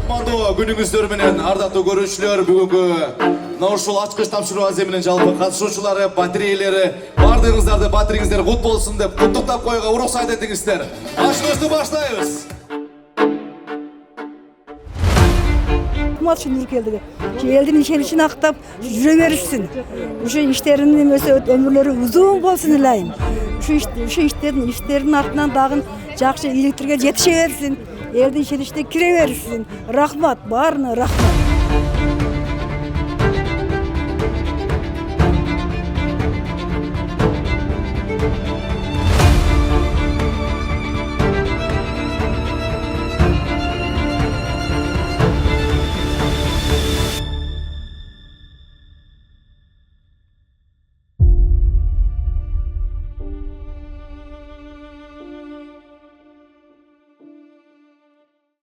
кутмандуу күнүңүздөр менен ардактуу көрүүчүлөр, бүгүнкү мына ушул ачкыч тапшыруу аземинин жалпы катышуучулары, батирейлери, баардыгыңыздарды батириңиздер кут болсун деп куттуктап коюуга уруксат этиңиздер. Ашыбызды баштайбыз. Матчын ülkeldi. Elдің işelişini ақтап жүре берішсін. Şu işlerinin немесе ömürleri uzun bolsun ilayım. Şu işlerin артынан дағын жақшы электрге жетіше берсін. Elдің işelişine kire verirsin. Rahmat, barına rahmat.